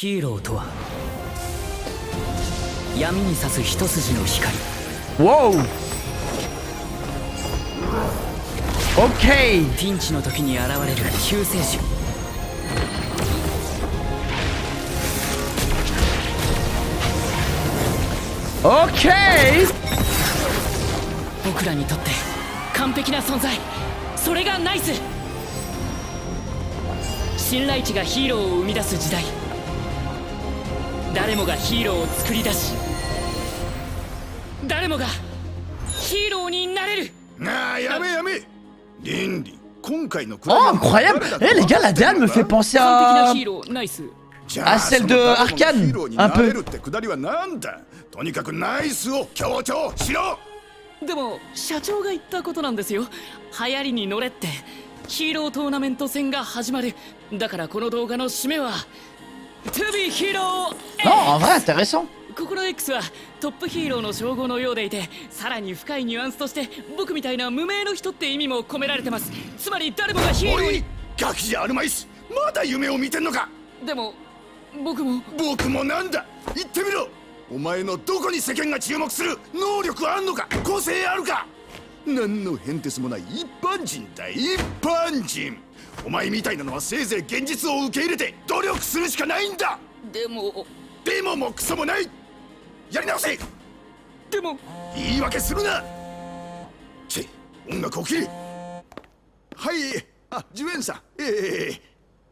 ヒーローとは闇に差す一筋の光。 Wow. Ok. ピンチの時に現れる救世主。Ok. 僕らにとって完璧な存在、それがナイス。信頼値がヒーローを生み出す時代、誰もがヒーローを作り出し、誰もがヒーローになれる。なあ、やめやめ。リンリン、今回のク Oh ライアントは incroyable. 誰だと Eh les gars, la DA me fait penser 完璧な à ヒーロー、ナイス。じゃあ celle そ de の誰もが Arcane ヒーローに un なれ peu. るってくだりはなんだ。とにかくナイスを強調しろ。でも社長が言ったことなんですよ。流行りに乗れって。ヒーロートーナメント戦が始まる。だからこの動画の締めは To be Hero Non, en vrai, intéressant. ここの X はトップヒーローの称号のようでいて、さらに深いニュアンスとして僕みたいな無名の人って意味も込められてます。つまり誰もがヒーローおいに。、ガキじゃあるまいし、まだ夢を見てんのか。でも僕も。僕もなんだ。言ってみろ。お前のどこに世間が注目する能力あんのか、個性あるか。何の変哲もない一般人だ。一般人。お前みたいなのはせいぜい現実を受け入れて努力するしかないんだ。でももクソもない。やり直せ。でも言い訳するな。チェ、音楽を切れ。はい、あ、ジュエンさん。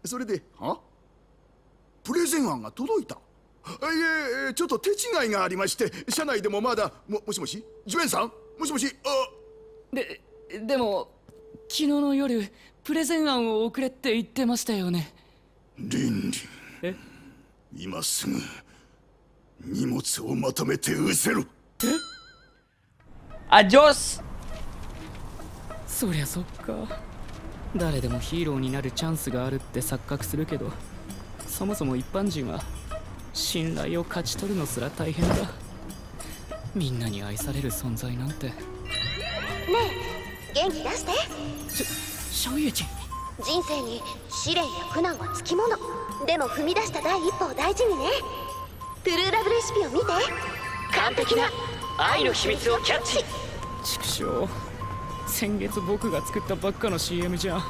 それで、プレゼン案が届いた。いえ、ちょっと手違いがありまして、社内でもまだ、もしもしジュエンさん、もしもし。でも昨日の夜プレゼン案を送れって言ってましたよね。リンリン、え、今すぐ荷物をまとめて失せろ。 Adios. そりゃそっか。誰でもヒーローになるチャンスがあるって錯覚するけど、そもそも一般人は信頼を勝ち取るのすら大変だ。みんなに愛される存在なんて。ねえ、元気出して。シャオイエチン。人生に試練や苦難はつきもの。でも踏み出した第一歩を大事にね。トゥルーラブレシピを見て。完璧な愛の秘密をキャッチ。畜生、先月僕が作ったばっかの CM じゃ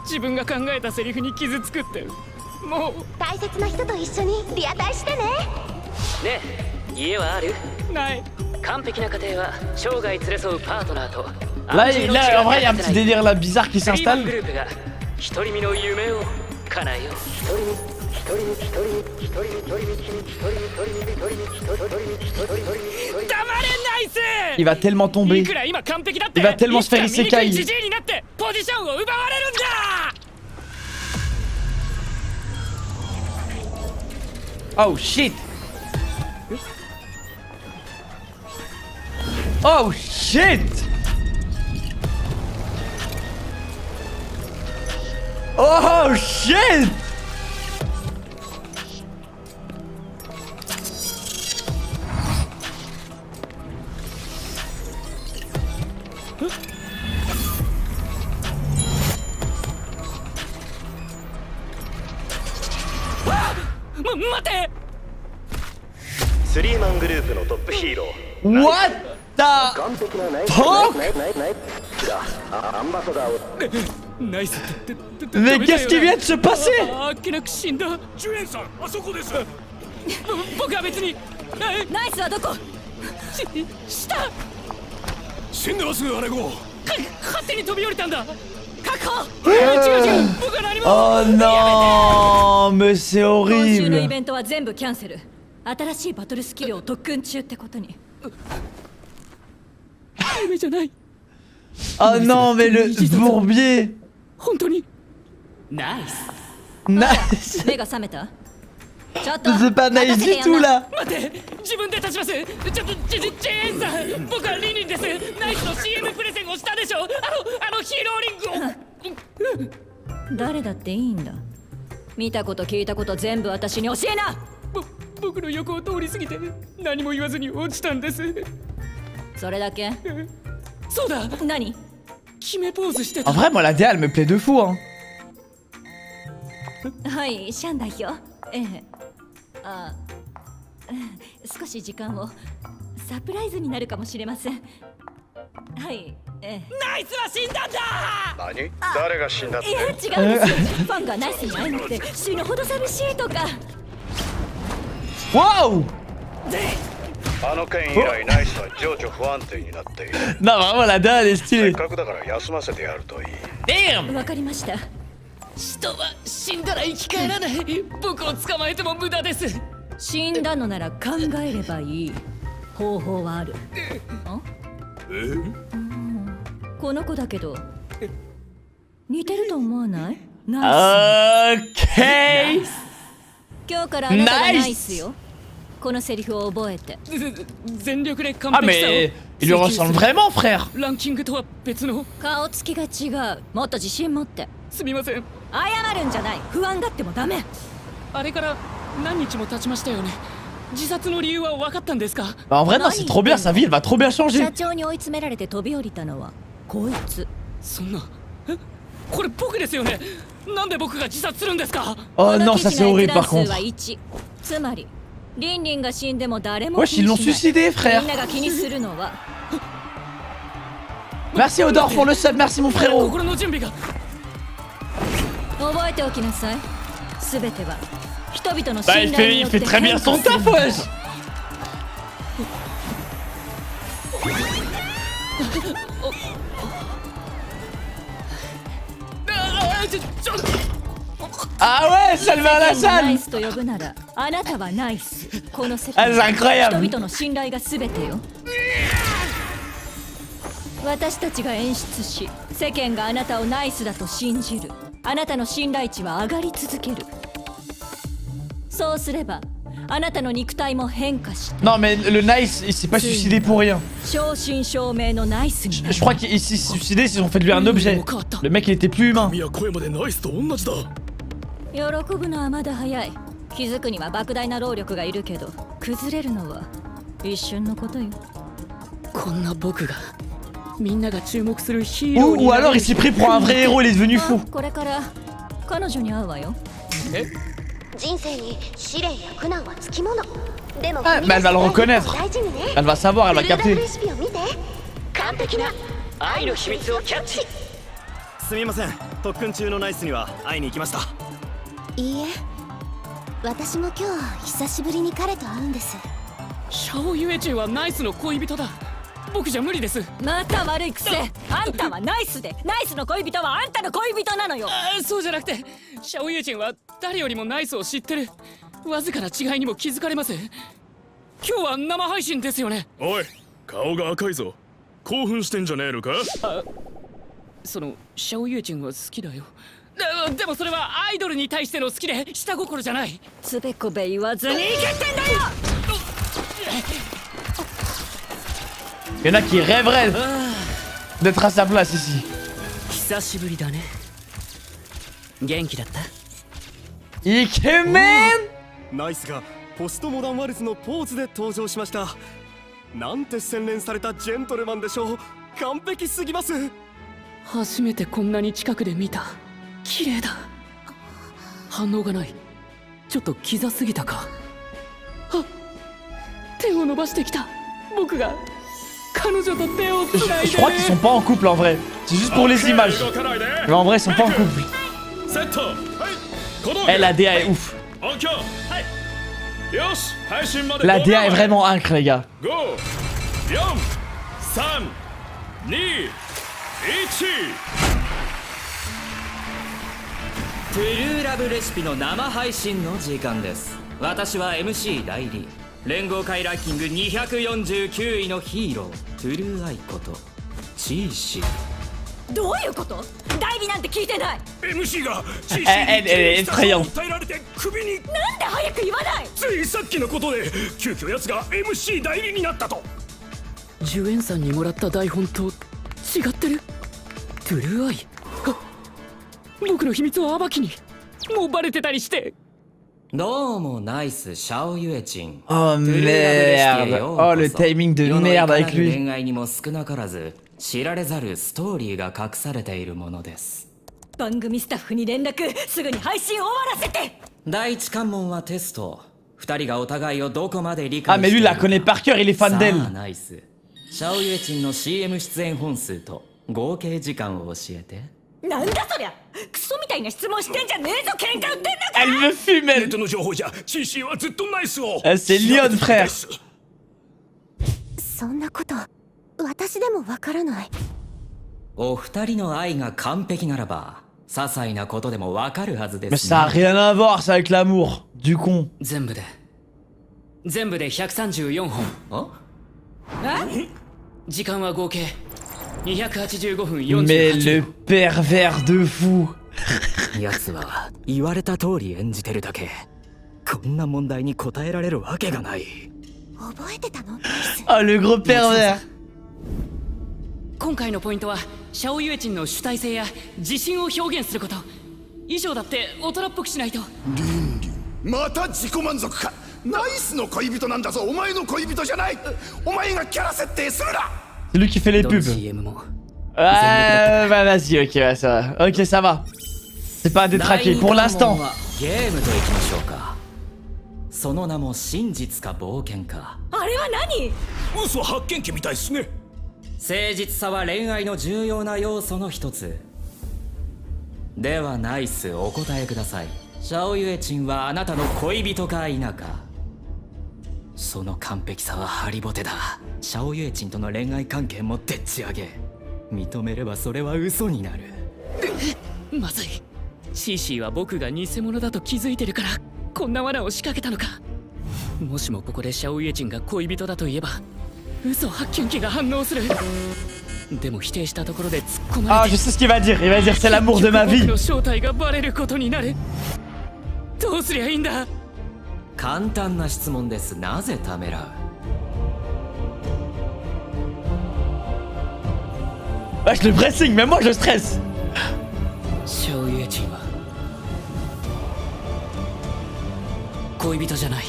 自分が考えたセリフに傷つくって。もう大切な人と一緒にリアタイしてね。ねえ、家はある？ない。完璧な家庭は生涯連れ添うパートナーと。 Là, en vrai, il y a un petit délire là bizarre qui グ s'installe. ループが独り身の夢を叶えよう。黙れナイス。 Il va tellement い tomber. くら今完璧だって、 Il va tellement se faire いつか醜い isekai. ジジイになってポジションを奪われるんだ。 Oh shit. Oh shit. Oh shit.待て。スリーマングループのトップヒーロー What the 完璧なナイス fuck? ナイスがアンバサダーをナイスって Mais qu'est-ce qui vient de se passer? あっけなく死んだ。ジュエンさん、あそこです。僕は別に。ナイスはどこ？下。死んでますよ、アレゴ。勝手に飛び降りたんだ。確保。違う、僕は何も。 Oh non, mais c'est 今週のイ horrible. ベントは全部キャンセル。新しいバトルスキルを特訓中ってことに。夢じゃない。 Oh non, mais le bourbier. 本当に。ナイス。 Nice. 目が覚めた？ちょっと C'est pas nice du tout là. 待って、自分で立ちます。ちょっとジェーンさん、僕はリニンです。ナイスの CM プレゼンをしたでしょ。あのヒーローリングを。誰だっていいんだ。見たこと聞いたこと全部私に教えな。僕の横を通り過ぎて何も言わずに落ちたんです。それだけ？そうだ、何？決めポーズして En た。 vrai, moi la DA elle me plaît de fou hein. はい、シャン代表。ええ。あ少し時間を。サプライズになるかもしれません。はい、ナイスは死んだんだ。何？誰が死んだっていや違うんですよ。ファンがナイスに会えなくて死ぬほど寂しいとか。 Waouh! あの件以来ナイスは情緒不安定になっている。 Non, vraiment, la DA, elle est せっ stylée. かくだから休ませてやるといい。 Damn! わかりました。人は死んだら生き返らない。僕を捕まえても無駄です。死んだのなら考えればいい。方法はある。この子だけど似てると思わない？ナイ Ok! ス。今日からあなたがナイスよ。このセリフを覚えて。全力で完 Ah, 璧さを mais il lui ressemble vraiment, frère! ランキングとは別の。顔つきが違う。もっと自信持って。すみません。謝るんじゃない。不安がってもダメ。あれから何日も経ちましたよね。自殺の理由は分かったんですか？ Bah, en vrai, non, c'est trop bien, sa vie, elle va trop bien 社 changer. 長に追い詰められて飛び降りたのはこいつ。そんな。これ僕ですよね。なんで僕が自殺するんですか？ Oh この non, 記 ça 事 c'est の horrible 閲覧 par 数は contre. 1。つまりリンリンが死んでも誰も Wesh, 気 ils に l'ont しない。 suicidé, み frère! んなが気にするのは Merci Odor pour le sub, merci mon frérot! 心の準備が。覚えておきなさい。すべては人々の Bah, 信頼に il よっ fait て très bien 変化 son する taf, の。 wesh! ちょ Ah ouais, Salva à la ナイ salle! スと呼ぶならあなたはナイス。この世 Ah, 界 c'est 人 incroyable! 々の信頼がすべてよ。私たちが演出し世間があなたをナイスだと信じる。あなたの信頼値は上がり続ける。そうすればあなたの肉体も変化し Non, mais le Nice, il s'est pas suicidé pour rien. 正真正銘のナイスになる。 Je crois qu'il s'est suicidé, ils ont fait de lui un objet. Le mec, il était plus humain. いや声までナイスと同じだ。喜ぶのはまだ早い。気づくには莫大な労力がいるけど崩れるのは一瞬のことよ。こんな僕がみんなが注目するヒーロー Ou, に ou なれ alors る il s'est pris pour un vrai héros, il est devenu あ fou. これから彼女に会うわよ。人生に試練や苦難はつきもの。でも Ah, mais elle va le reconnaître. 大事にね。 Elle va savoir, elle va ブルーラブ capter. レシピを見て。完璧な愛の秘密をキャッチ。すみません。特訓中のナイスには会いに行きました。いいえ、私も今日久しぶりに彼と会うんです。シャオユエチェはナイスの恋人だ。僕じゃ無理です。また悪い癖。あんたはナイスでナイスの恋人はあんたの恋人なのよ。そうじゃなくて、シャオユエチェは誰よりもナイスを知ってる。わずかな違いにも気づかれます。今日は生配信ですよね。おい、顔が赤いぞ。興奮してんじゃねえのか？そのシャオユエチェンは好きだよ。でもそれはアイドルに対しての好きで下心じゃない。つべこべ言わずにいけってんだよ。 Il y en a qui rêveraient d'être à sa place ici. 久しぶりだね。元気だった？ Ikemen! ナイスがポストモダンワルツのポーズで登場しました。なんて洗練されたジェントルマンでしょう。完璧すぎます。初めてこんなに近くで見た。綺麗だ。反応がない。ちょっとキザすぎたか。あ、手を伸ばしてきた。僕が彼女と手をつないで Je crois qu'ils sont pas en couple en vrai. C'est juste pour les images. Mais en vrai, ils sont pas en couple. セット。小道具 Eh, la DA est ouf. 音響。よし、配信まで La 5 DA est 秒前。 vraiment incre, les gars. 5、4、3、2、1。トゥルーラブレシピの生配信の時間です。私は MC 代理連合会ランキング249位のヒーロートゥルーアイことチーシー。どういうこと？代理なんて聞いてない。 MC が Elle est effrayante. 訴えられてクビに。なんで早く言わない。ついさっきのことで急遽奴が MC 代理になったと。ジュエンさんにもらった台本と違ってる。トゥルーアイ。あ、僕の秘密を暴きに。もうバレてたりして。どうもナイスシャオユエチン。 Oh トゥルーラブレシピへ merde. ようこそ。 Oh, le timing de 世の merde いかな avec る lui. 恋愛にも少なからず知られざるストーリーが隠されているものです。番組スタッフに連絡。すぐに配信終わらせて。第一関門はテスト。二人がお互いをどこまで理解 Ah, mais lui, il la connaît par cœur, il est fan さあ d'elle. ナイス。シャオユエチンの CM 出演本数と合計時間を教えて。なんだそりゃ、クソみたいな質問してんじゃねえぞ。喧嘩売ってんのか。 Elle me fume, ネッ elle. トの情報じゃチーシーはずっとナイスを C'est Leon, frère. そんなこと私でもわからない。お二人の愛が完璧ならば些細なことでもわかるはずで Mais す ça a rien à voir, ça, avec l'amour. Du con. 全部で134本。時間は合計285分 Mais 48 le pervers de fou. 奴は言われた通り演じてるだけ。こんな問題に答えられるわけがない。覚えてたの？ Oh, le gros pervers. 今回のポイントはシャオユエチンの主体性や自信を表現すること。以上だって大人っぽくしないと。リンリンまた自己満足か。ナイスの恋人なんだぞ。お前の恋人じゃない。お前がキャラ設定するな。 C'est lui qui fait les どの pubs. CM も Ouais, bah vas-y, ok, ouais, ça va. Ok, ça va. C'est pas détraqué pour l'instant. ゲームといきましょうか。その名も真実か冒険か。あれは何？嘘発見器みたいっすね。誠実さは恋愛の重要な要素の一つ。ではナイス、お答えください。シャオユエチンはあなたの恋人か否か。その完璧さはハリボテだ。シャオユエチンとの恋愛関係もでっち上げ。認めればそれは嘘になる。まずい。シーシーは僕が偽物だと気づいてるからこんな罠を仕掛けたのか。もしもここでシャオユエチンが恋人だと言えば嘘発見器が反応する。でも否定したところで突っ込ま Ah, れ je て sais ce qu'il va dire. Il va dire c'est l'amour de ma 僕 vie. の正体がバレることになる。どうすりゃいいんだ。簡単な質問です。なぜためらう。 Wesh, le pressing, même moi je stresse. シャオユエチンは恋人じゃない。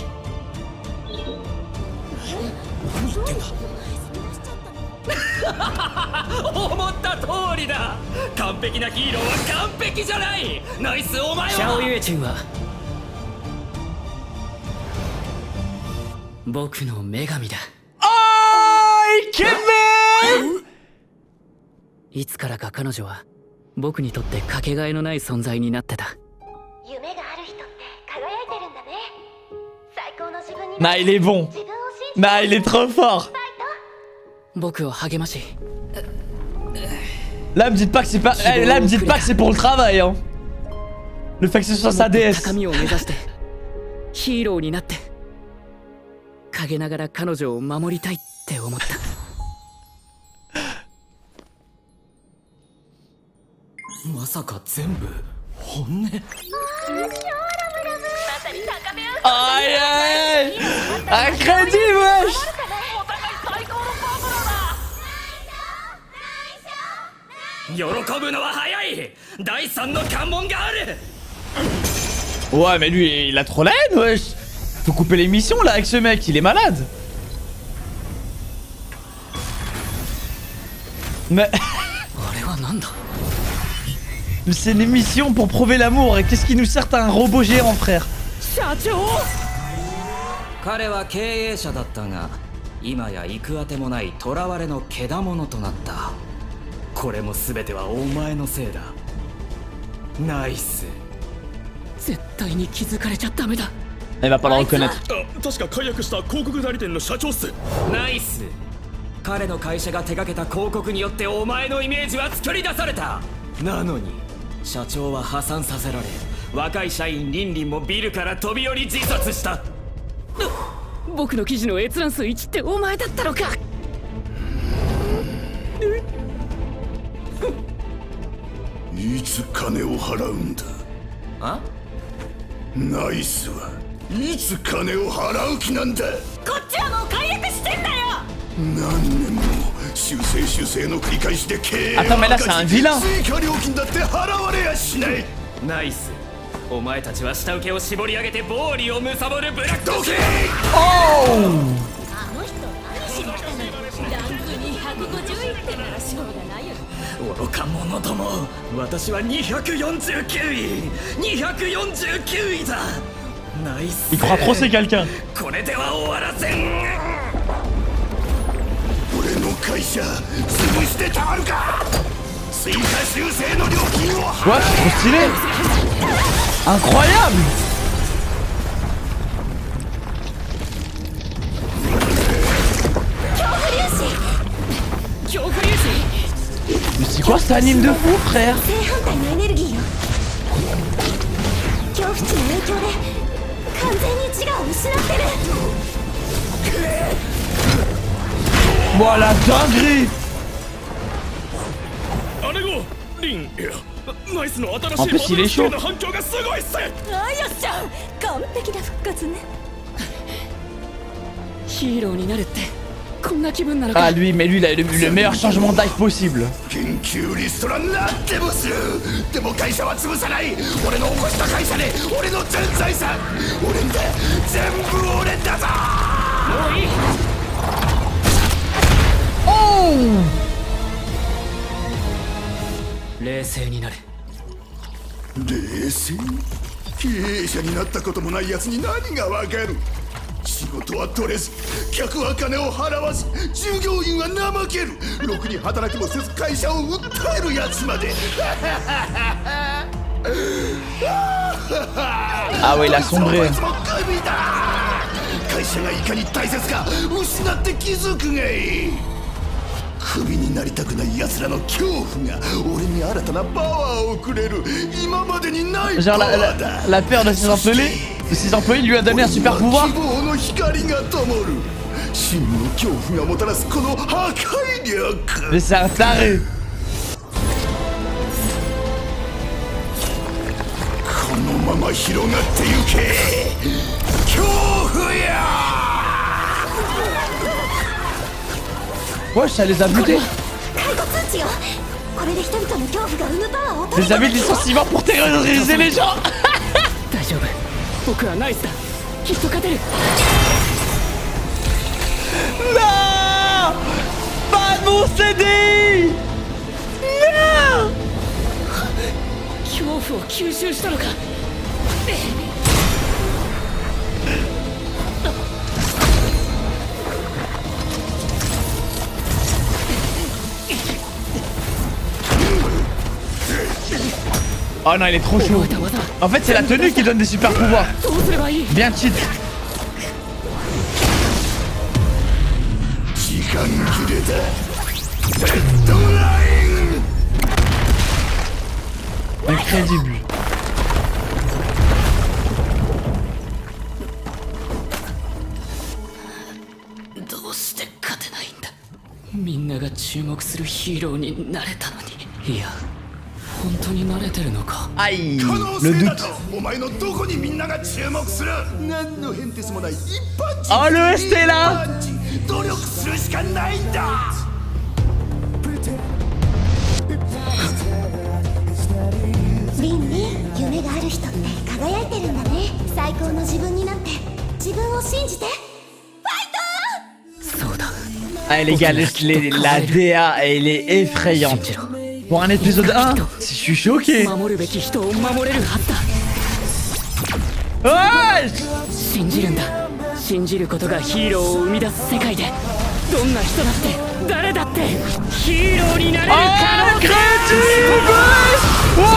思った通りだ。完璧なヒーローは完璧じゃない。ナイス、お前は。シャオユエチンは僕の女神だ。 Oh, il kiffe. いつからか彼女は僕にとってかけがえのない存在になってた。夢がある人って輝いてるんだね。最高の自分に Nah, il est bon. 自分を信じ Nah, il est trop fort. 僕を励まし Là, me dites pas que c'est pas. Eh, là, me dites pas que c'est pour le travail, hein. Le fait que ce soit sa 高 déesse. みを目指してヒーローになって陰ながら彼女を守りたいって思った。まさか全部本音。 Aïe, aïe, aïe. Un crédit, wesh. 喜ぶのは早い。第三の関門がある。 Ouais, mais lui, il a trop la haine, wesh. Faut couper l'émission là avec ce mec, il est malade. Mais あれはなんだ。 c'est une émission pour prouver l'amour. Et qu'est-ce qui nous sert à un robot géant, frère? 社長。彼は経営者だったが、今や行くあてもない囚われのけだものとなった。これも全てはお前のせいだ。ナイス。絶対に気づかれちゃダメだ。 Elle va pas le reconnaître. あ、確か解約した広告代理店の社長っす。ナイス。彼の会社が手掛けた広告によってお前のイメージは作り出された。なのに社長は破産させられ、若い社員リンリンもビルから飛び降り自殺した。僕の記事の閲覧数1ってお前だったのか。いつ金を払うんだ。あ？ナイスはいつ金を払う気なんだ。こっちはもう解約してんだよ。何年も修正の繰り返しで経営 Attends, mais là, c'est un vilain. 追加料金だって払われやしない。ナイス。お前たちは下請けを絞り上げて暴利を貪るブラック。どけ。あの人何しに来たのよ。ランク251点ならしょうがないよ。愚か者ども、私は249位だ。ナイス。 Il croit trop c'est quelqu'un. これでは終わらせん。俺の会社潰してたまるか。追加修正の料金を Quoi, c'est trop stylé. Incroyable. 恐怖粒子 Mais c'est quoi cet anime de fou, frère? 正反対のエネルギーよ。恐怖値の影響で完全に自我を失ってる。 Voilà, dinguerie. 姉子リン、いやナイスの新しい En plus, il est chaud. の反響がすごいっす。あよっしゃ完璧な復活ね。ヒーローになるってこんな気分なのか。 Ah lui, mais lui il a eu le meilleur changement de life possible. 研究リストラなんでもする。でも会社は潰さない。俺の起こした会社で俺の全財産俺んだ。全部俺だぞ。もういい。 Oh. 冷静になれ。冷静。経営者になったこともないやつに何がわかる。仕事は取れず、客は金を払わず、従業員は怠ける。ろくに働きもせず会社を訴えるやつまで。 Ah ouais, il a sombré. こいつもクビだ。会社がいかに大切か失って気づくがいい。クビになりたくない奴らの恐怖が俺に新たなパワーをくれる。今までにないパ Genre ワーだ。 la peur de ses employés lui a donné un super pouvoir. 希望の光が灯る。真の恐怖がもたらすこの破壊力。 Mais c'est un taré. このまま広がってゆけ。恐怖や。 Ouais, ça les a butés. 介護通知よ。これで人々の恐怖が生むパワーを Les 取り amis de licenciement pour terroriser les gens. 大丈夫。僕はナイスだ。きっと勝てる。 Non. Pas mon CD. Non. 恐怖を吸収したのか。 Oh non, il est trop chaud. En fait, c'est la tenue qui donne des super pouvoirs. どうすればいい。 Bien cheat. 時間切れだ。デッドライン。 Incroyable. どうして勝てないんだ。みんなが注目するヒーローになれたのに。いや、本当になれてるのか。 Aïe. 可能 Le 性だ doute. とお前のどこにみんなが注目する。何の変哲もない一般人。 Oh, le ST là. 一般人努力するしかないんだ。リンね、夢がある人って輝いてるんだね。最高の自分になって自分を信じて。 そうだ。 Allez les gars, la DA elle est effrayante. Pour un épisode 1, je suis choqué. 守るべき人を守れるはずだ。 Ouais. 信じるんだ。信じることがヒーローを生み出す世界で、どんな人だって誰だってヒーローになれる可 Oh, 能性。 créative. Wow.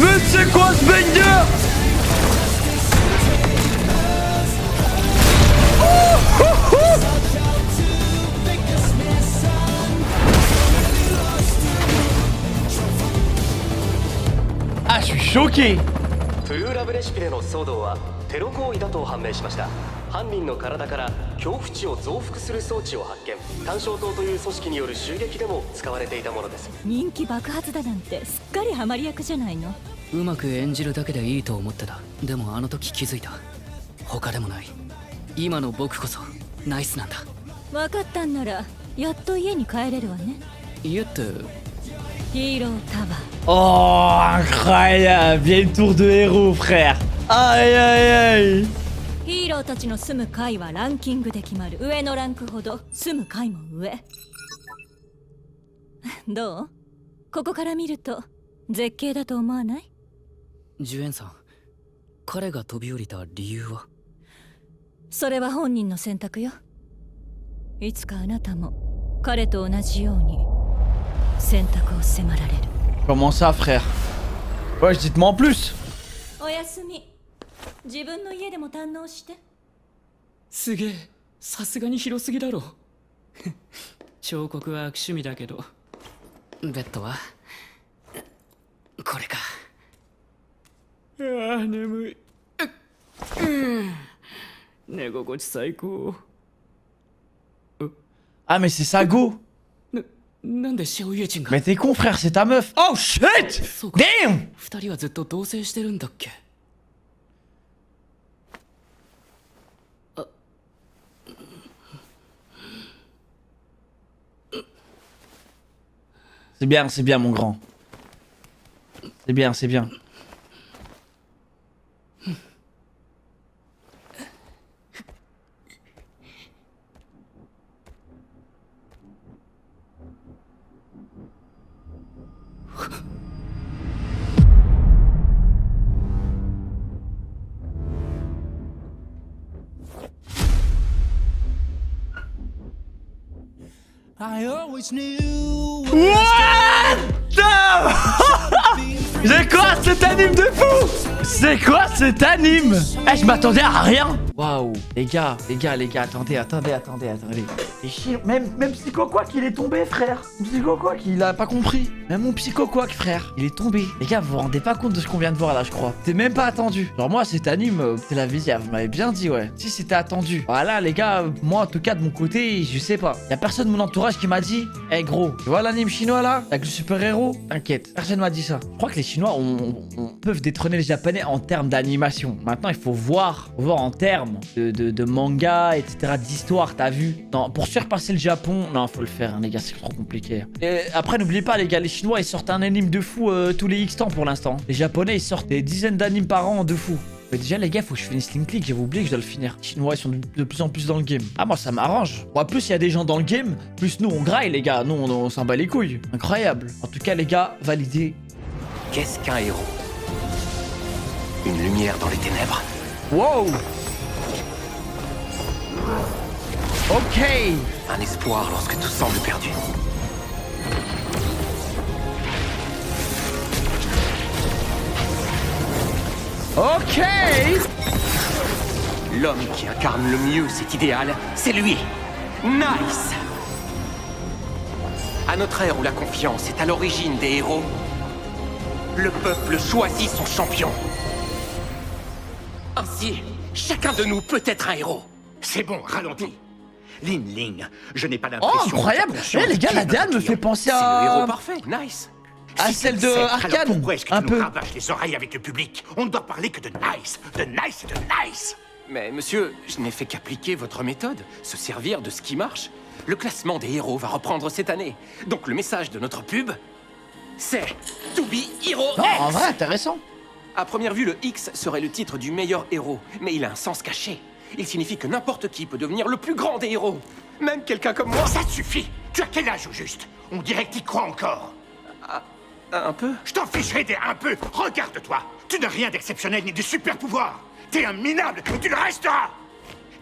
Mais c'est quoi ce banger? Ah, je suis choqué. トゥルーラブレシピでの騒動はテロ行為だと判明しました。犯人の体から恐怖値を増幅する装置を発見。単焦灯という組織による襲撃でも使われていたものです。人気爆発だなんてすっかりハマり役じゃないの。うまく演じるだけでいいと思ってた。でもあの時気づいた。他でもない。今の僕こそナイスなんだ。分かったんならやっと家に帰れるわね。家ってヒーロータワー。 Oh, incroyable. Bien une tour de héros, frère. Aïe, aïe, aïe. ヒーローたちの住む階はランキングで決まる。上のランクほど住む階も上。どう？ここから見ると絶景だと思わない？ジュエンさん、彼が飛び降りた理由は？それは本人の選択よ。いつかあなたも彼と同じように選択を迫られる。 Comment ça, frère? Ouais, dites-moi en plus. おやすみ。自分の家でも堪能して。すげえ、さすがに広すぎだろ。彫刻は悪趣味だけど、ベッドはこれか。ああ、眠い。寝心地最高。Ah, mais c'est Sago. なんでシャオユエチンが？ Mais t'es con, frère, c'est ta meuf. Oh shit! そうか。 Damn! 二人はずっと同棲してるんだっけ？ C'est bien, mon grand. C'est bien, c'est bien. I always knew. What the... C'est quoi cet anime de fou? C'est quoi cet anime? Eh, je m'attendais à rien. Waouh, les gars, attendez. Et même Psycho Quack, il est tombé, frère. Psycho Quack, il a pas compris. Même mon Psycho Quack, frère, il est tombé. Les gars, vous vous rendez pas compte de ce qu'on vient de voir là, je crois. C'est même pas attendu. Genre moi, cet anime, c'est la vision. Vous m'avez bien dit, ouais. Si c'était attendu. Voilà, les gars, moi en tout cas de mon côté, je sais pas. Y a personne de mon entourage qui m'a dit, hey, gros, tu vois l'anime chinois là, avec le super-héros? T'inquiète, personne m'a dit ça. Je crois que les Chinois peuvent détrôner les Japonais en termes d'animation. Maintenant, il faut voir en termes de manga, etc., d'histoire, t'as vu? Non, pour surpasser le Japon, non, faut le faire, hein, les gars, c'est trop compliqué. Et après, n'oubliez pas, les gars, les Chinois, ils sortent un anime de fou tous les X temps pour l'instant. Les Japonais, ils sortent des dizaines d'animes par an de fou. Mais déjà, les gars, faut que je finisse Link League, j'avais oublié que je dois le finir. Les Chinois, ils sont de plus en plus dans le game. Ah, moi, ça m'arrange. Moi, plus il y a des gens dans le game, plus nous, on graille, les gars. Nous, on s'en bat les couilles. Incroyable. En tout cas, les gars, validé. Qu'est-ce qu'un héros? Une lumière dans les ténèbres. Wow. Ok. Un espoir lorsque tout semble perdu. Ok. L'homme qui incarne le mieux cet idéal, c'est lui. Nice. À notre ère où la confiance est à l'origine des héros, le peuple choisit son champion. Ainsi, chacun de nous peut être un héros. C'est bon, ralentis. Lin Ling, je n'ai pas Oh, l'impression... incroyable. Eh, les gars, la DA me fait penser C'est le héros à... parfait, nice. à Si celle tu le de sais, Arcane. alors pourquoi est-ce que Un tu peu. nous rabâches les oreilles avec le public? On ne doit parler que de nice, de nice et de nice. Mais monsieur, je n'ai fait qu'appliquer votre méthode, se servir de ce qui marche. Le classement des héros va reprendre cette année. Donc le message de notre pub, c'est To be Hero Non, X. en vrai, intéressant. À première vue, le X serait le titre du meilleur héros, mais il a un sens caché. Il signifie que n'importe qui peut devenir le plus grand des héros. Même quelqu'un comme moi. Ça suffit. Tu as quel âge au juste? On dirait que t'y crois encore. Un peu. Je t'en ficherai des un peu. Regarde-toi. Tu n'as rien d'exceptionnel ni de super pouvoir. T'es un minable et tu le resteras.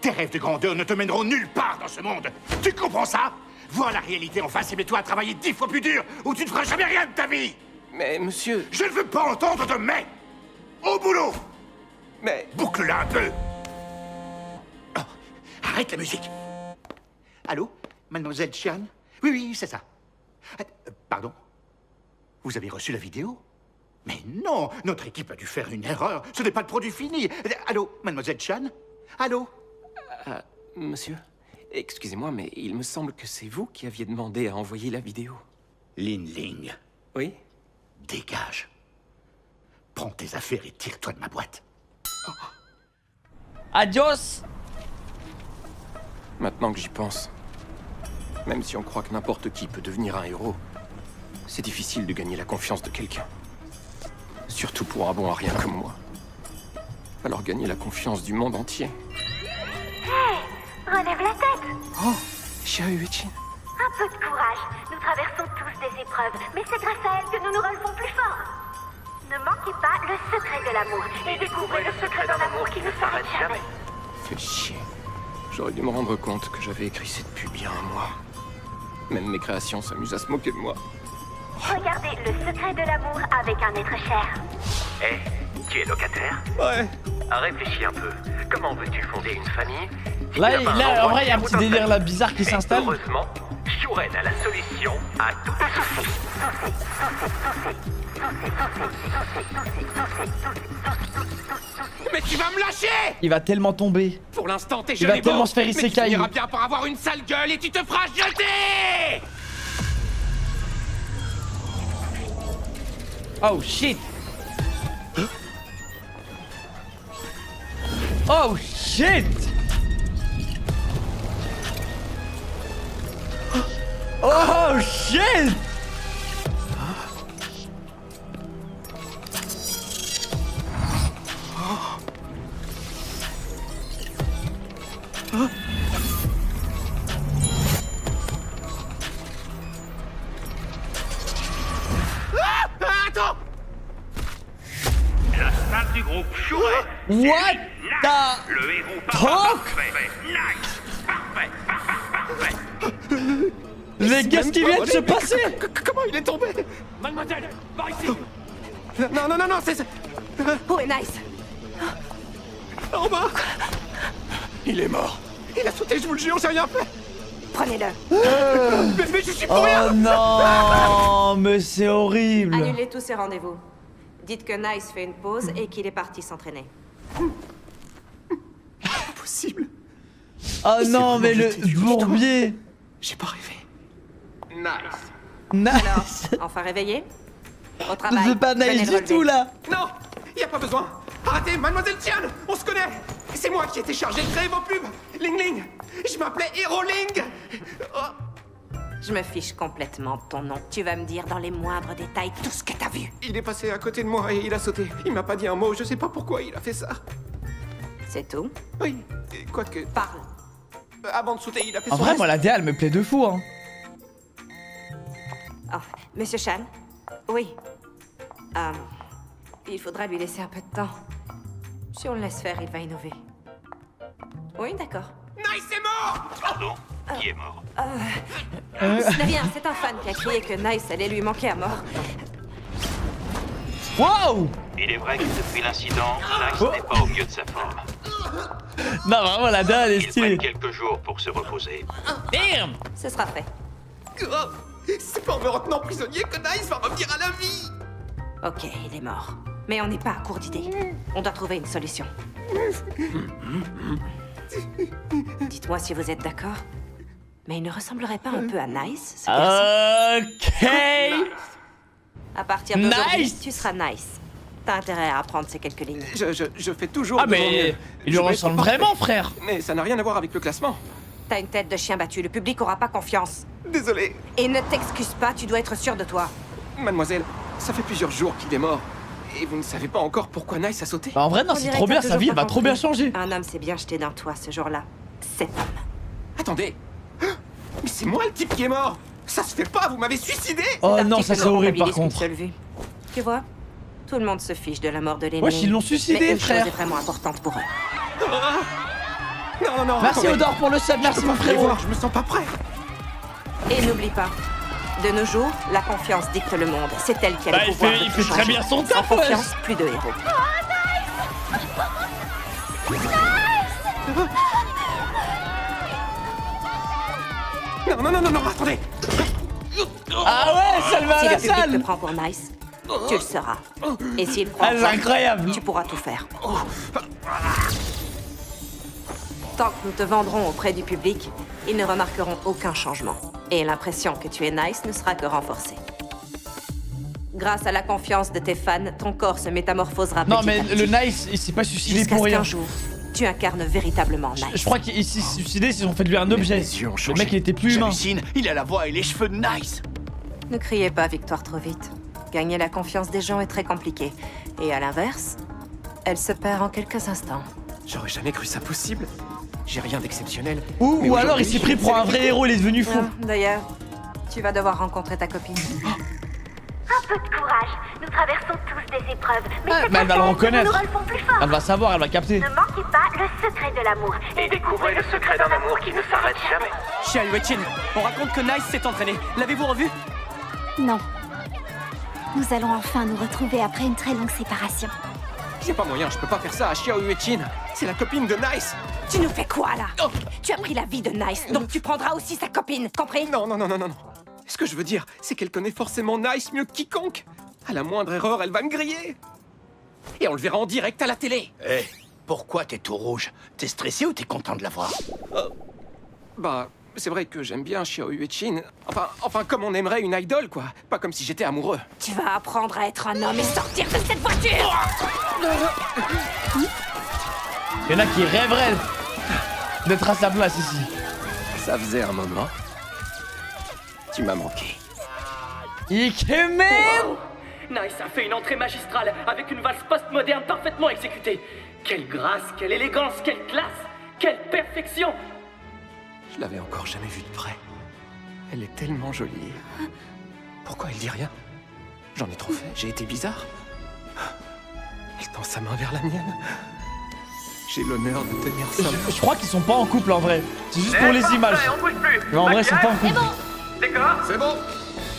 Tes rêves de grandeur ne te mèneront nulle part dans ce monde. Tu comprends ça? Vois la réalité en face et mets-toi à travailler 10 fois plus dur ou tu ne feras jamais rien de ta vie. Mais monsieur... Je ne veux pas entendre de mais. Au boulot. Mais... Boucle-la un peu. Oh, arrête la musique. Allô, mademoiselle Chian? Oui, c'est ça. Pardon? Vous avez reçu la vidéo? Mais non, notre équipe a dû faire une erreur. Ce n'est pas le produit fini. Allô, mademoiselle Chan? Allô? Monsieur, excusez-moi, mais il me semble que c'est vous qui aviez demandé à envoyer la vidéo. Lin Ling. Oui? Dégage. Prends tes affaires et tire-toi de ma boîte. Adios. Maintenant que j'y pense, même si on croit que n'importe qui peut devenir un héros, c'est difficile de gagner la confiance de quelqu'un. Surtout pour un bon à rien comme moi. Alors gagner la confiance du monde entier. Hey, relève la tête. Oh, Xiao Yuechin. Un peu de courage. Nous traversons tous des épreuves, mais c'est grâce à elle que nous nous relevons plus fort. Ne manquez pas le secret de l'amour et découvrez le secret d'un amour qui ne s'arrête jamais. Fais chier. J'aurais dû me rendre compte que j'avais écrit cette pub il y a un mois. Même mes créations s'amusent à se moquer de moi. Regardez le secret de l'amour avec un être cher. Hé, tu es locataire? Ouais. Réfléchis un peu. Comment veux-tu fonder une famille si Là, tu n'as pas un en endroit vrai, il y a un fier où petit délire t'installer? là bizarre qui Et s'installe. heureusement, Shuren a la solution à tous tes soucis. Mais tu vas me lâcher! Il va tellement tomber. Pour l'instant, t'es Il jeune va et tellement beau, se faire mais tu isekai. finiras bien par avoir une sale gueule et tu te feras jeter! Oh shit. Oh shit. Oh shit. Attends! La salle du groupe Shuren. What the Le héros fuck? parfait. Nice. Parfait. Mais qu'est-ce qui vient de se passer? Comment il est tombé? Mademoiselle, par ici. Non, non, non, non, c'est... Où est Nice? En bas. Il est mort. Il a sauté, je vous le jure, j'ai rien fait! Prenez-le. Mais je suis pour Oh rien! non, mais c'est horrible. Annulez tous ces rendez-vous. Dites que Nice fait une pause et qu'il est parti s'entraîner. Impossible. Oh non, mais le jeté du bourbier. J'ai pas rêvé. Nice. Nice. Enfin réveillé? Au travail. C'est pas Venez nice le du tout relever. là. Non! Y a pas besoin! Arrêtez, mademoiselle Tian! On se connaît! C'est moi qui ai été chargé de créer vos pubs! Ling Ling! Je m'appelais Hero Ling! Oh, Je me fiche complètement de ton nom. Tu vas me dire dans les moindres détails tout ce que t'as vu. il est passé à côté de moi et il a sauté. Il m'a pas dit un mot, je sais pas pourquoi il a fait ça. C'est tout? Oui, quoique... Parle. Avant de sauter, il a fait En son vrai, reste. moi la DA elle me plaît de fou hein. Oh, Monsieur Chan? Oui. Il faudra lui laisser un peu de temps. Si on le laisse faire, il va innover. Oui, d'accord. Nice est mort! Pardon? Qui est mort? Ce n'est rien, c'est un fan qui a crié que Nice allait lui manquer à mort. Wow. Il est vrai que depuis l'incident, Nice n'est pas au mieux de sa forme. Non, vraiment la DA elle est Il prenne stylée. quelques jours pour se reposer. Damn. Ce sera fait. Oh, c'est pas en me retenant prisonnier que Nice va revenir à la vie! Ok, il est mort. Mais on n'est pas à court d'idées. On doit trouver une solution. Dites-moi si vous êtes d'accord. Mais il ne ressemblerait pas un peu à Nice, ce garçon? Ok. À partir d'aujourd'hui, Nice. tu seras Nice. T'as intérêt à apprendre ces quelques lignes. Je fais toujours Ah de mon mais mieux. il lui Je vais ressemble être parfait. vraiment frère. Mais ça n'a rien à voir avec le classement. T'as une tête de chien battu, le public aura pas confiance. Désolé. Et ne t'excuse pas, tu dois être sûr de toi. Mademoiselle, ça fait plusieurs jours qu'il est mort. Et vous ne savez pas encore pourquoi Nice a sauté? Bah, en vrai non, On c'est dirait trop que bien, t'as sa vie toujours elle va pas trop bien compris. changer. Un homme s'est bien jeté d'un toit ce jour-là. Cet homme. Attendez. Mais c'est moi le type qui est mort. Ça se fait pas, vous m'avez suicidé. Oh Cet non, article ça ne c'est horrible par comptabilise qu'une contre. seule vue. Tu vois, tout le monde se fiche de la mort de l'ennemi. Wesh, ils l'ont suicidé, mais une frère. chose est vraiment importante pour eux. Non, non, non. Merci attendez. Odor pour le sub, Je merci peux mon pas frérot. prévoir, je me sens pas prêt. Et n'oublie pas, de nos jours, la confiance dicte le monde. C'est elle qui a Bah, le il pouvoir fait- de il tout fait très changer. bien son Sans taf, wesh. confiance, plus de héros. Non, non, non, non, non, attendez. Ah ouais, ça le va à Si la le public te salle. prend pour Nice, tu le seras. Et s'il prend Ah, c'est toi, incroyable. tu pourras tout faire. Tant que nous te vendrons auprès du public, ils ne remarqueront aucun changement. Et l'impression que tu es Nice ne sera que renforcée. Grâce à la confiance de tes fans, ton corps se métamorphosera Non petit mais à petit. le Nice il s'est pas suicidé Jusqu'à pour ce rien. qu'un jour, tu incarnes véritablement Nice. Je crois qu'il s'est suicidé, ils ont fait de lui un objet. Les yeux ont Le changé. mec il était plus humain. J'hallucine, il a la voix et les cheveux de Nice. Ne criez pas victoire trop vite. Gagner la confiance des gens est très compliqué. Et à l'inverse, elle se perd en quelques instants. J'aurais jamais cru ça possible. J'ai rien d'exceptionnel. Ou Mais alors il aujourd'hui, s'est pris pour un vrai héros, il est devenu fou. Ah, d'ailleurs, tu vas devoir rencontrer ta copine. peu de courage. Nous traversons tous des épreuves. Mais Mais elle va le reconnaître. nous rôles font plus fort. Elle va savoir, elle va capter. Ne manquez pas le secret de l'amour. Et découvrez le secret d'un amour qui ne s'arrête jamais. Xiao Yuechin, on raconte que Nice s'est entraîné. L'avez-vous revu? Non. Nous allons enfin nous retrouver après une très longue séparation. J'ai pas moyen, je peux pas faire ça à Xiao Yuechin. C'est la copine de Nice. Tu nous fais quoi, là? Tu as pris la vie de Nice, donc tu prendras aussi sa copine, compris? Non. Ce que je veux dire, c'est qu'elle connaît forcément Nice mieux que quiconque. À la moindre erreur, elle va me griller. Et on le verra en direct à la télé. Hé, pourquoi t'es tout rouge? T'es stressé ou t'es content de la voir? Bah, c'est vrai que j'aime bien Xiao Yuechin. Enfin, comme on aimerait une idole, quoi. Pas comme si j'étais amoureux. Tu vas apprendre à être un homme et sortir de cette voiture! Il y en a qui rêveraient d'être à sa place ici. Ça faisait un moment. Tu m'as manqué. Ikemen! Nice a fait une entrée magistrale avec une valse post-moderne parfaitement exécutée. Quelle grâce, quelle élégance, quelle classe, quelle perfection! Je l'avais encore jamais vue de près. Elle est tellement jolie. Pourquoi elle dit rien? J'en ai trop fait, j'ai été bizarre. Elle tend sa main vers la mienne. J'ai l'honneur de tenir sa main. Je crois qu'ils sont pas en couple en vrai. C'est juste pour les images. Mais en vrai, ils sont pas en couple. Décor, C'est bon.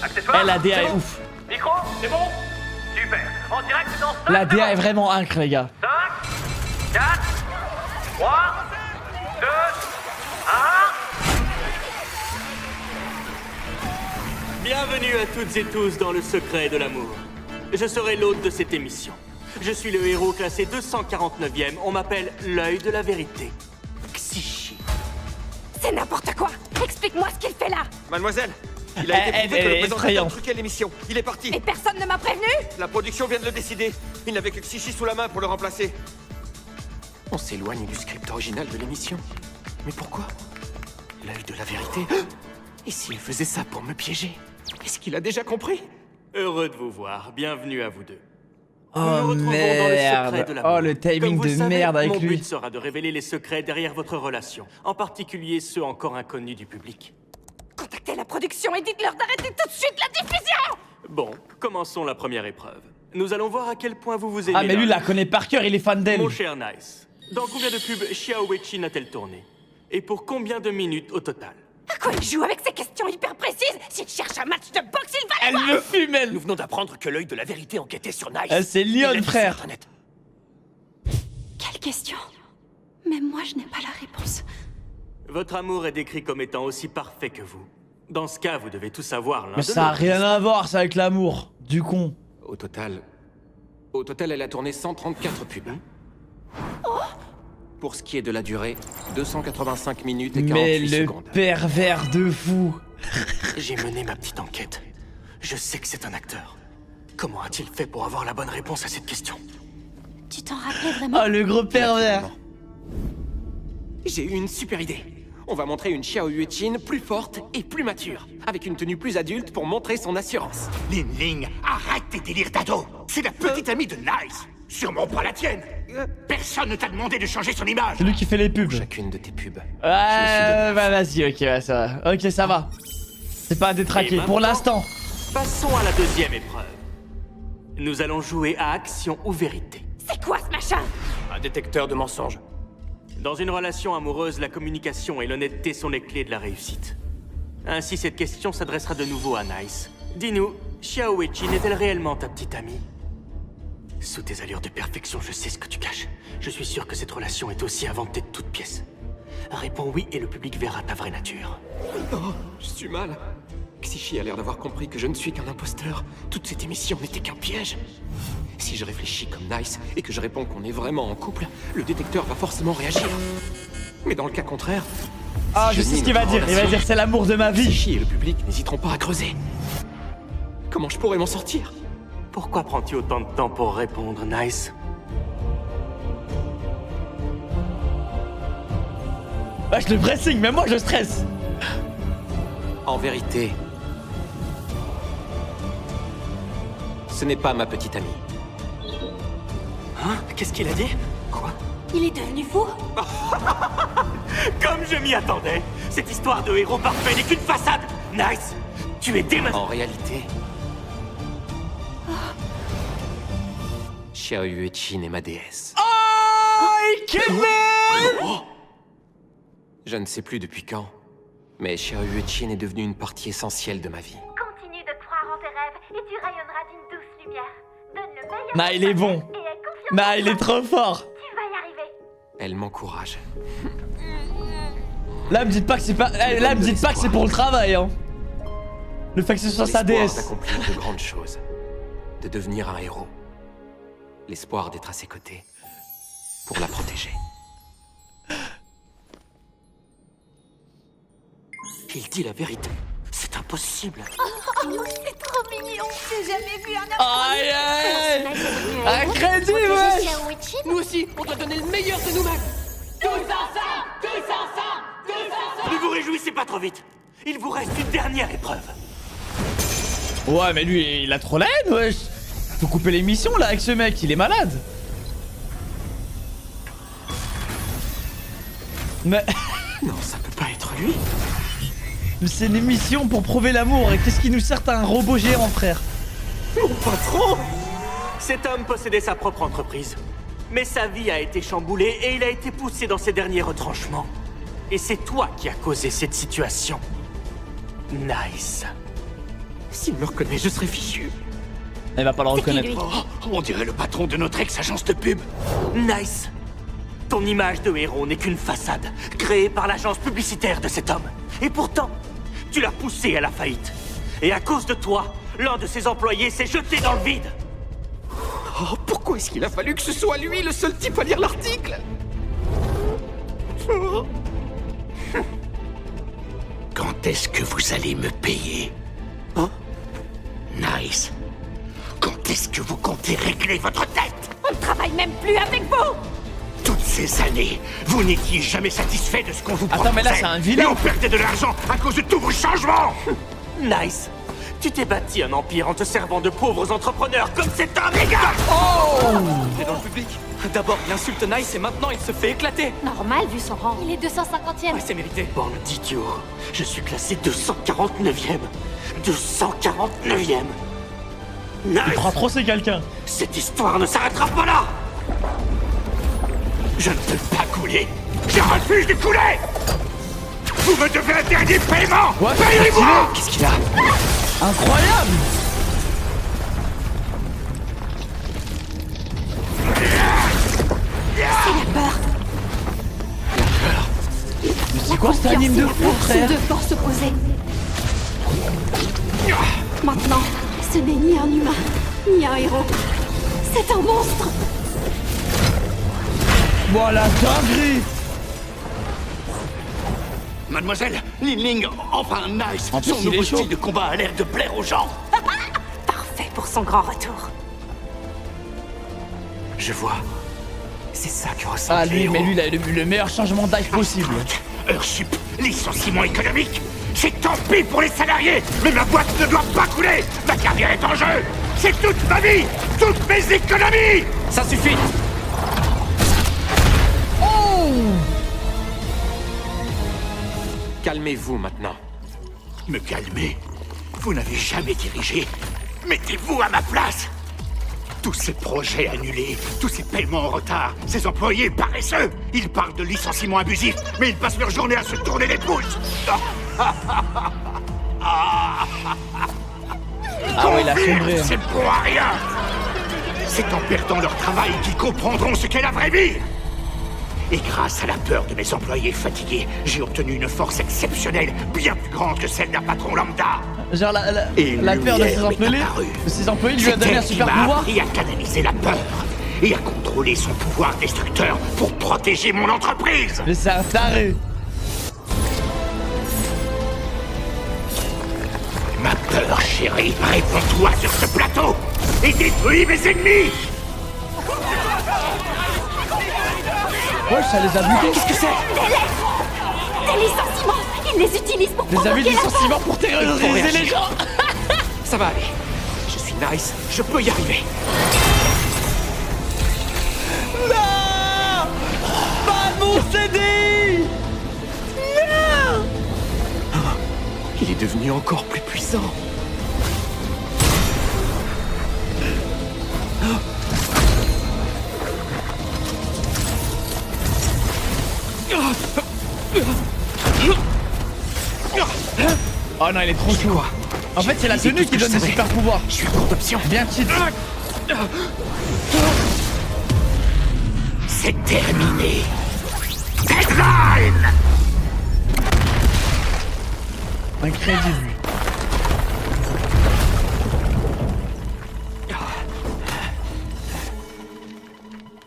accessoires, La DA c'est est bon. ouf. Micro, c'est bon? Super. En direct dans 5 La DA est vraiment incre, les gars. 5, 4, 3, 2, 1... Bienvenue à toutes et tous dans le secret de l'amour. Je serai l'hôte de cette émission. Je suis le héros classé 249e. On m'appelle l'œil de la vérité. Xishi. C'est n'importe quoi! Explique-moi ce qu'il fait là! Mademoiselle, il a été prouvé que elle le est présentateur effrayante. truquait l'émission. Il est parti. Et personne ne m'a prévenu? La production vient de le décider. Il n'avait que Xishi sous la main pour le remplacer. On s'éloigne du script original de l'émission. Mais pourquoi? L'œil de la vérité. Et s'il faisait ça pour me piéger? Est-ce qu'il a déjà compris? Heureux de vous voir. Bienvenue à vous deux. Oh Nous nous retrouvons dans le secret merde. de l'amour. Oh le timing Comme vous de le savez, merde avec mon lui. but sera de révéler les secrets derrière votre relation, en particulier ceux encore inconnus du public. Contactez la production et dites-leur d'arrêter tout de suite la diffusion! Bon, commençons la première épreuve. Nous allons voir à quel point vous vous aimez. Ah mais lui l'un la connaît par cœur, il est fan d'elle. Mon cher Nice, dans combien de pubs Xiao Yuechin a-t-elle tourné? Et pour combien de minutes au total? À quoi il joue avec ces questions hyper précises? S'il cherche un match de boxe, il va Elle l'avoir! me fume elle. Nous venons d'apprendre que l'œil de la vérité enquêtait sur Nice. C'est Lyon frère. Quelle question? Même moi, je n'ai pas la réponse. Votre amour est décrit comme étant aussi parfait que vous. Dans ce cas, vous devez tout savoir l'un Mais de ça a l'autre. rien à voir ça avec l'amour. Du con. Au total, elle a tourné 134 pubs. Pour ce qui est de la durée, 285 minutes et 48 Mais le secondes. pervers de fou. J'ai mené ma petite enquête. Je sais que c'est un acteur. Comment a-t-il fait pour avoir la bonne réponse à cette question? Tu t'en rappelais vraiment? Oh le gros pervers. J'ai eu une super idée. On va montrer une Xiao Yuechin plus forte et plus mature, avec une tenue plus adulte pour montrer son assurance. Ling Ling, arrête tes délires d'ado. C'est la petite amie de Nice. Sûrement pas la tienne. Personne ne t'a demandé de changer son image. C'est lui qui fait les pubs. Chacune de tes pubs. Ouais, bah vas-y, ok, ouais, ça va. Ok, ça va. C'est pas à détraquer, Et pour maintenant, l'instant. Passons à la deuxième épreuve. Nous allons jouer à action ou vérité. C'est quoi ce machin? Un détecteur de mensonges. Dans une relation amoureuse, la communication et l'honnêteté sont les clés de la réussite. Ainsi, cette question s'adressera de nouveau à Nice. Dis-nous, Xiao Yuechin est-elle réellement ta petite amie? Sous tes allures de perfection, je sais ce que tu caches. Je suis sûr que cette relation est aussi inventée de toutes pièces. Réponds oui et le public verra ta vraie nature. Oh, je suis mal. Xishi a l'air d'avoir compris que je ne suis qu'un imposteur. Toute cette émission n'était qu'un piège. Si je réfléchis comme Nice et que je réponds qu'on est vraiment en couple, le détecteur va forcément réagir. Mais dans le cas contraire... Ah, je sais ce qu'il va dire. Il va dire c'est l'amour de ma vie. Xishi et le public n'hésiteront pas à creuser. Comment je pourrais m'en sortir? Pourquoi prends-tu autant de temps pour répondre, Nice? Wesh, le pressing, même moi je stresse. En vérité, ce n'est pas ma petite amie. Hein? Qu'est-ce qu'il a dit? Quoi? Il est devenu fou? Comme je m'y attendais! Cette histoire de héros parfait n'est qu'une façade! Nice! Tu es démasqué! En réalité, Xiaoyu Echin est ma déesse. Oh, Kevin! Je ne sais plus depuis quand, mais Xiaoyu Echin est devenue une partie essentielle de ma vie. Continue de croire en tes rêves et tu rayonneras d'une douce lumière. Donne le meilleur. Nah, il est bon. Et aie confiance Nah, en il toi. est trop fort. Tu vas y arriver. Elle m'encourage. Là, me dites pas que c'est pas. Là, me dites pas que c'est pour le travail, hein. Le fait que ce soit sa L'espoir déesse. d'accomplir de grandes choses, de devenir un héros. L'espoir d'être à ses côtés pour la protéger. Il dit la vérité. C'est impossible. C'est trop mignon. J'ai jamais vu un Aïe, aïe, aïe. Un crédit, wesh. Nous aussi, on doit donner le meilleur de nous-mêmes. Tous ensemble, tous ensemble, tous ensemble. Ne vous réjouissez pas trop vite. Il vous reste une dernière épreuve. Ouais, mais lui, il a trop la haine, wesh. Faut couper l'émission là avec ce mec, il est malade. Mais. Non, ça peut pas être lui. C'est une émission pour prouver l'amour. Et qu'est-ce qui nous sert à un robot géant, frère? Mon patron! Cet homme possédait sa propre entreprise. Mais sa vie a été chamboulée et il a été poussé dans ses derniers retranchements. Et c'est toi qui as causé cette situation. Nice. S'il me reconnaît, je serai fichu. Elle va pas le reconnaître. Oh, on dirait le patron de notre ex-agence de pub. Nice. Ton image de héros n'est qu'une façade, créée par l'agence publicitaire de cet homme. Et pourtant, tu l'as poussé à la faillite. Et à cause de toi, l'un de ses employés s'est jeté dans le vide. Oh, pourquoi est-ce qu'il a fallu que ce soit lui le seul type à lire l'article? Quand est-ce que vous allez me payer? Hein? Nice. Quand est-ce que vous comptez régler votre dette? On ne travaille même plus avec vous. Toutes ces années, vous n'étiez jamais satisfait de ce qu'on vous proposait. Attends, mais là, c'est un vilain. Et on perdait de l'argent à cause de tous vos changements. Nice. Tu t'es bâti un empire en te servant de pauvres entrepreneurs comme cet homme, les gars. T'es dans le public. D'abord, il insulte Nice et maintenant il se fait éclater. Normal vu son rang. Il est 250e. Ouais, c'est mérité. Bande d'idiots. Je suis classé 249e. 249e. Nice. Il croit trop c'est quelqu'un. Cette histoire ne s'arrêtera pas là. Je ne peux pas couler. Je refuse de couler. Vous me devez un dernier paiement. Ouais, payez-moi. Qu'est-ce qu'il a? Incroyable. Mais c'est quoi cet anime de fou, frère? Deux forces opposées. Maintenant, ce n'est ni un humain, ni un héros. C'est un monstre. Voilà, dinguerie. Mademoiselle, Lin Ling, enfin Nice, En plus, son il est nouveau chaud. style de combat a l'air de plaire aux gens. Parfait pour son grand retour. Je vois. C'est ça que ressent Ah, lui, mais lui, il a le meilleur changement d'âge possible. Heursup, licenciement économique. C'est tant pis pour les salariés, mais ma boîte ne doit pas couler. Ma carrière est en jeu. C'est toute ma vie, toutes mes économies. Ça suffit. Calmez-vous maintenant. Me calmer. Vous n'avez jamais dirigé. Mettez-vous à ma place. Tous ces projets annulés, tous ces paiements en retard, ces employés paresseux. Ils parlent de licenciement abusif, mais ils passent leur journée à se tourner les pouces. Ah ouais, il a sombré. C'est pour rien. C'est en perdant leur travail qu'ils comprendront ce qu'est la vraie vie. Et grâce à la peur de mes employés fatigués, j'ai obtenu une force exceptionnelle, bien plus grande que celle d'un patron lambda. Genre Et la peur de lumière ses m'est employés lui a C'est donné un elle qui super m'a pouvoir. appris à canaliser la peur et à contrôler son pouvoir destructeur pour protéger mon entreprise. Mais c'est un taré. Ma peur, chérie, réponds-toi sur ce plateau et détruis mes ennemis. Ouais, ça les a butés. Qu'est-ce que c'est? Des licenciements. Ils les utilisent pour Des avis de provoquer la licenciement peur. pour terroriser les gens. Ça va aller. Je suis Nice, je peux y arriver. Non, pas mon CD. Non. Il est devenu encore plus puissant. Oh non, il est trop chaud. En fait, c'est la tenue qui donne des super pouvoirs. Je suis à court d'options. Bien cheat. C'est terminé. Deadline! Incroyable.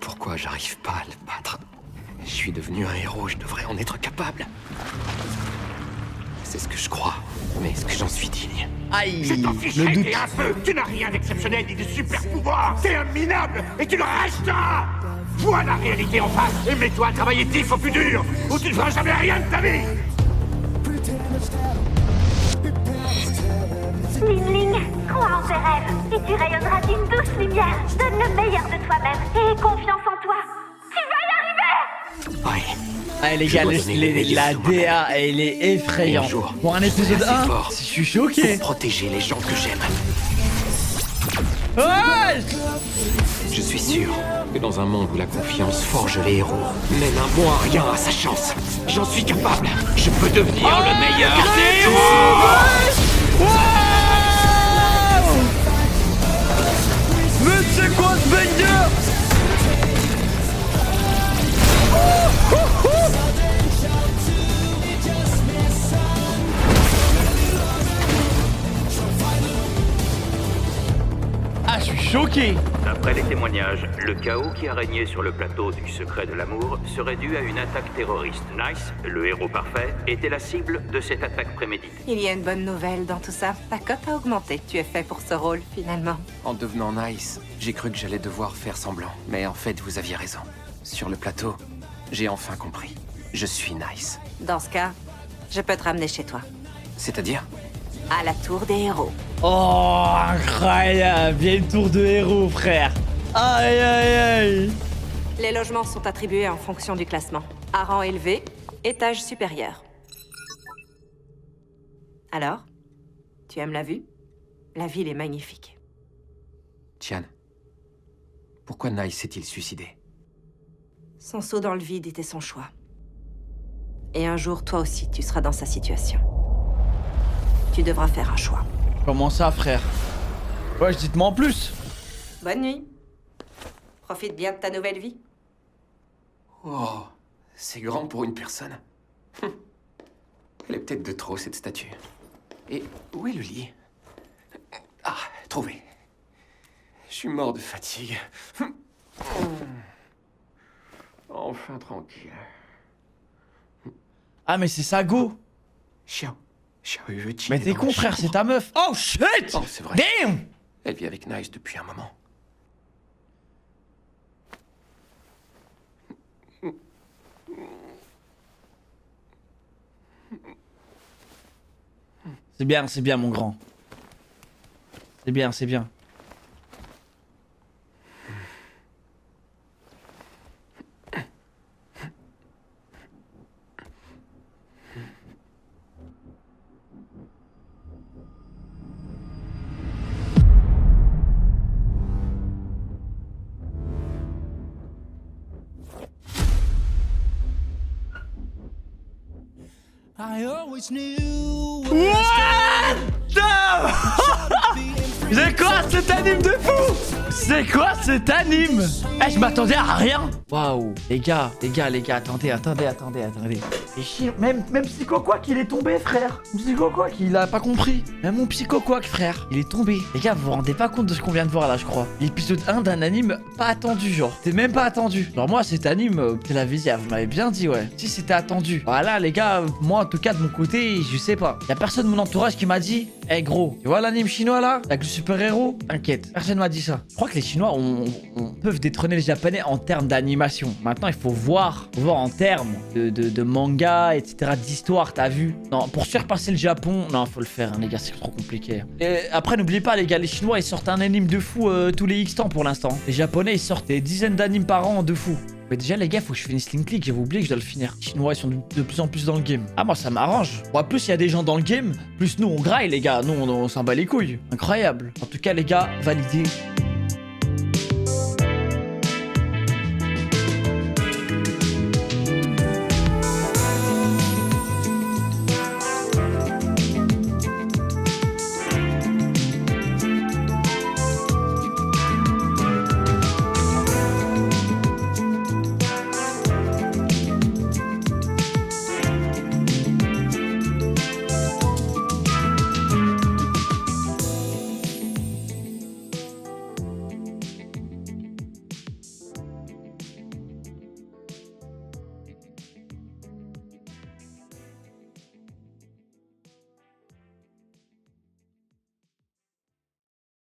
Pourquoi j'arrive pas à le battre? Je suis devenu un héros, je devrais en être capable. C'est ce que je crois, mais est-ce que j'en suis digne? Aïe, Je t'en fiche le doute. et un peu. Tu n'as rien d'exceptionnel ni de super pouvoir. T'es un minable et tu le resteras. Vois la réalité en face et mets-toi à travailler 10 fois plus dur ou tu ne feras jamais rien de ta vie. Ling, crois en tes rêves et tu rayonneras d'une douce lumière. Donne le meilleur de toi-même et aie confiance en toi. Tu vas y arriver! Ouais. Ah les gars, la DA, elle est effrayante. Pour un épisode 1, je suis choqué. Pour protéger les gens que j'aime. Ouais. Je suis sûr que dans un monde où la confiance forge les héros, même un bon à rien a sa chance. J'en suis capable. Je peux devenir le meilleur des héros. Mais c'est quoi ce banger? Ah, je suis choqué. D'après les témoignages, le chaos qui a régné sur le plateau du secret de l'amour serait dû à une attaque terroriste. Nice, le héros parfait, était la cible de cette attaque préméditée. Il y a une bonne nouvelle dans tout ça. Ta cote a augmenté. Tu es fait pour ce rôle, finalement. En devenant Nice, j'ai cru que j'allais devoir faire semblant. Mais en fait, vous aviez raison. Sur le plateau, j'ai enfin compris. Je suis Nice. Dans ce cas, je peux te ramener chez toi. C'est-à-dire? À la tour des héros. Oh, incroyable. Bien une tour de héros, frère. Aïe, aïe, aïe. Les logements sont attribués en fonction du classement. À rang élevé, étage supérieur. Alors, tu aimes la vue? La ville est magnifique. Tian, pourquoi Nice s'est-il suicidé? Son saut dans le vide était son choix. Et un jour, toi aussi, tu seras dans sa situation. Tu devras faire un choix. Comment ça, frère? Ouais, dites-moi en plus. Bonne nuit. Profite bien de ta nouvelle vie. Oh, c'est grand pour une personne. Elle est peut-être de trop, cette statue. Et où est le lit? Ah, trouvé. Je suis mort de fatigue. Enfin tranquille. Ah, mais c'est Sago. Xiao. Mais t'es con, frère, c'est ta meuf. Oh shit! Oh, c'est vrai. Damn! Elle vit avec Nice depuis un moment. C'est bien, mon grand. C'est bien, c'est bien. I always knew. What? C'est quoi cet anime de fou? C'est quoi cet anime? Eh, je m'attendais à rien. Waouh. Les gars, attendez. Et chier, même Psycho Quack, il est tombé, frère. Psycho Quack, il a pas compris. Même mon Psycho Quack, frère, il est tombé. Les gars, vous vous rendez pas compte de ce qu'on vient de voir là, je crois. L'épisode 1 d'un anime pas attendu, genre. C'était même pas attendu. Genre, moi, cet anime, la visière, vous m'avez bien dit, ouais. Si c'était attendu. Voilà, les gars, moi, en tout cas, de mon côté, je sais pas. Y a personne de mon entourage qui m'a dit, eh gros, tu vois l'anime chinois là? Avec le super-héros? T'inquiète, personne m'a dit ça. Je crois que les Chinois peuvent détrôner les Japonais en termes d'animation. Maintenant, il faut voir en termes de manga, etc., d'histoire, t'as vu? Non, pour surpasser le Japon, non, faut le faire, hein, les gars, c'est trop compliqué. Et après, n'oubliez pas, les gars, les Chinois, ils sortent un anime de fou tous les X temps pour l'instant. Les Japonais, ils sortent des dizaines d'animes par an de fou. Mais déjà, les gars, faut que je finisse Link League. J'avais oublié que je dois le finir. Les Chinois, ils sont de plus en plus dans le game. Ah, moi, ça m'arrange. Bon, plus il y a des gens dans le game, plus nous, on graille, les gars. Nous, on s'en bat les couilles. Incroyable. En tout cas, les gars, validez.